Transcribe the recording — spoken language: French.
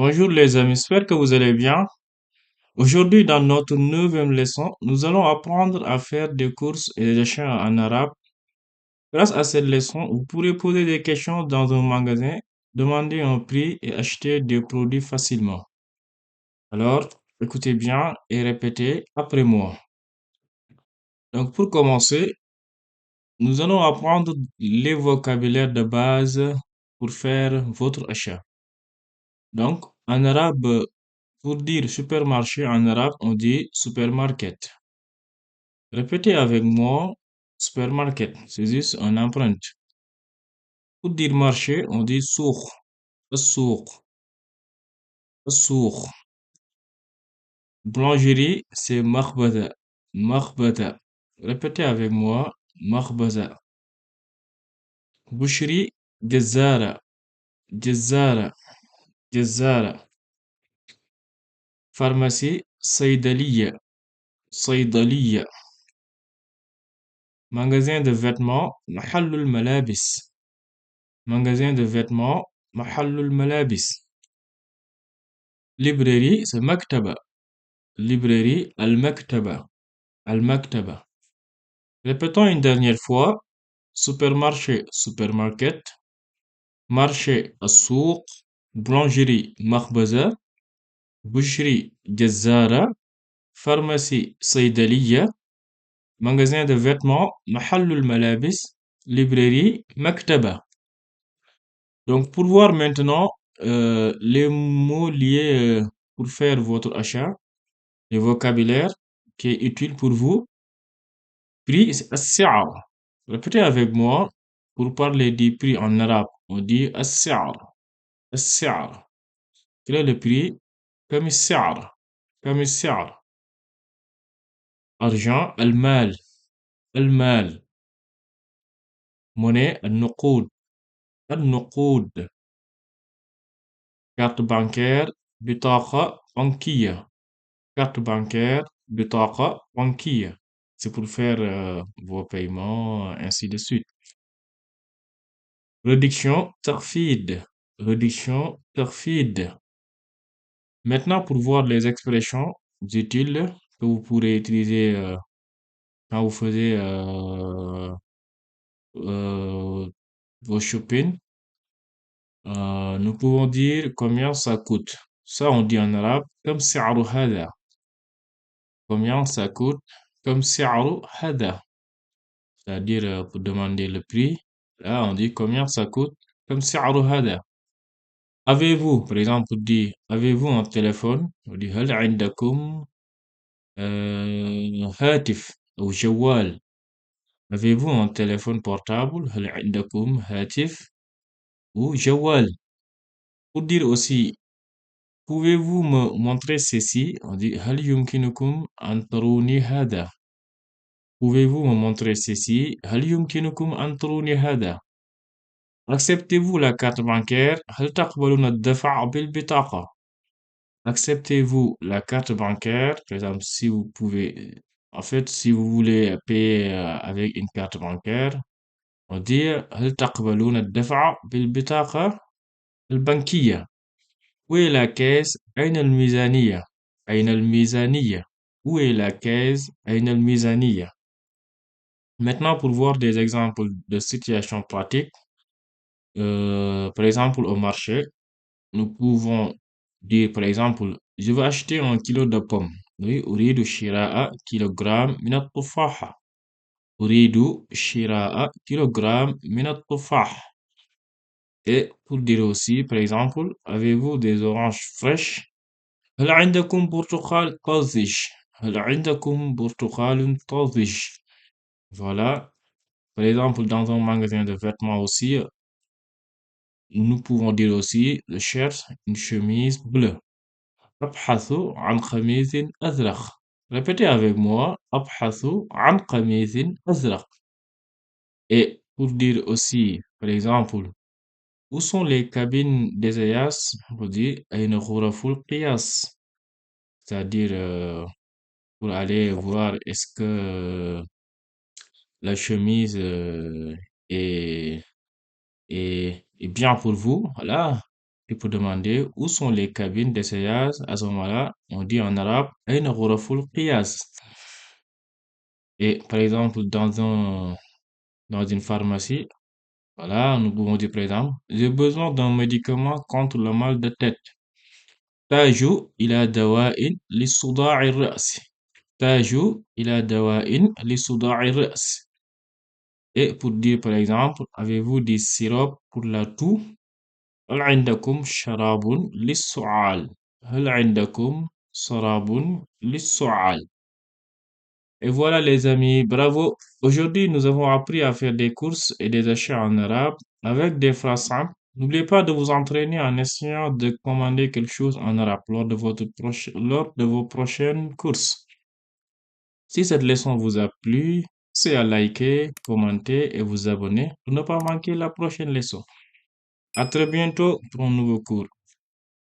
Bonjour les amis, j'espère que vous allez bien. Aujourd'hui, dans notre neuvième leçon, nous allons apprendre à faire des courses et des achats en arabe. Grâce à cette leçon, vous pourrez poser des questions dans un magasin, demander un prix et acheter des produits facilement. Alors, écoutez bien et répétez après moi. Donc, pour commencer, nous allons apprendre les vocabulaires de base pour faire votre achat. Donc, en arabe, pour dire supermarché en arabe, on dit supermarket. Répétez avec moi, supermarket, c'est juste une empreinte. Pour dire marché, on dit souk, souk, souk. Boulangerie, c'est makhbada, makhbada. Répétez avec moi, makhbada. Boucherie, jazara, jazara, jazara. Pharmacie, saydaliya, saydaliya. Magasin de vêtements, mahallul malabis. Magasin de vêtements, mahallul malabis. Librairie, c'est maktaba. Librairie, al-maktaba. Al-maktaba. Répétons une dernière fois. Supermarché, supermarket. Marché, السوق. Boulangerie, makhbaza. Boucherie, جزارة. Pharmacie, صيدلية. Magasin de vêtements, محل malabis. Librairie, maktaba. Donc, pour voir maintenant les mots liés pour faire votre achat, le vocabulaire qui est utile pour vous. Prix, c'est as-si'ar. Répétez avec moi pour parler du prix en arabe. On dit as-si'ar. As-si'ar. Quel est le prix? Comme as-si'ar. Comme as-si'ar. Argent, al-mal. Al-mal. Monnaie, al-nuqoud. Al-nuqoud. Carte bancaire, bitaqa banquiya. Carte bancaire, bitaqa banquiya. C'est pour faire vos paiements, ainsi de suite. Réduction, tarfid. Réduction, tarfid. Maintenant, pour voir les expressions utiles que vous pourrez utiliser quand vous faisiez euh, vos shopping, nous pouvons dire combien ça coûte. Ça, on dit en arabe comme si'aru hada. Combien ça coûte comme si'aru hada. C'est-à-dire pour demander le prix. Là, on dit combien ça coûte comme si'aru hada. Avez-vous, par exemple, on dit avez-vous un téléphone? On dit هل عندكم هاتف أو جوال. Avez-vous un téléphone portable? هل عندكم هاتف ou جوال. Pour dire aussi, pouvez-vous me montrer ceci? On dit هل يمكنكم أن تروني هذا. Pouvez-vous me montrer ceci? هل يمكنكم أن تروني هذا. Acceptez-vous la carte bancaire? هل تقبلون الدفع بالبطاقة. Acceptez-vous la carte bancaire? Par exemple, si vous pouvez, en fait, si vous voulez payer avec une carte bancaire, on dit هل تقبلون الدفع بالبطاقة البنكية. Où est la caisse? أين الميزانية? أين الميزانية? Où est la caisse? أين الميزانية? Maintenant, pour voir des exemples de situations pratiques, par exemple au marché, nous pouvons dire, par exemple, je veux acheter un kilo de pommes. Oui, أريد شراء كيلوغرام من التفاحة. أريد شراء كيلوغرام من التفاح. Et pour dire aussi, par exemple, avez-vous des oranges fraîches? هل عندكم برتقال طازج؟ هل عندكم برتقال طازج? Voilà. Par exemple, dans un magasin de vêtements aussi, nous pouvons dire aussi, je cherche une chemise bleue. أبحث عن قميص أزرق. Répétez avec moi. أبحث عن قميص أزرق. Et pour dire aussi, par exemple, où sont les cabines des EAS? On dit أين غرف القياس. C'est-à-dire pour aller voir est-ce que la chemise est, est bien pour vous. Voilà. tu peux demander où sont les cabines d'essayage. À ce moment-là, on dit en arabe أين غرف القياس. Et par exemple, dans une pharmacie, voilà, nous pouvons dire par exemple, j'ai besoin d'un médicament contre le mal de tête. تحتاج إلى دواء لصداع الرأس. تحتاج إلى دواء لصداع الرأس. Et pour dire par exemple, avez-vous des sirops pour la toux? هل عندكم شراب للسعال؟ هل عندكم شراب للسعال? Et voilà les amis, bravo. Aujourd'hui, nous avons appris à faire des courses et des achats en arabe avec des phrases simples. N'oubliez pas de vous entraîner en essayant de commander quelque chose en arabe lors de vos prochaines courses. Si cette leçon vous a plu, c'est à liker, commenter et vous abonner pour ne pas manquer la prochaine leçon. À très bientôt pour un nouveau cours.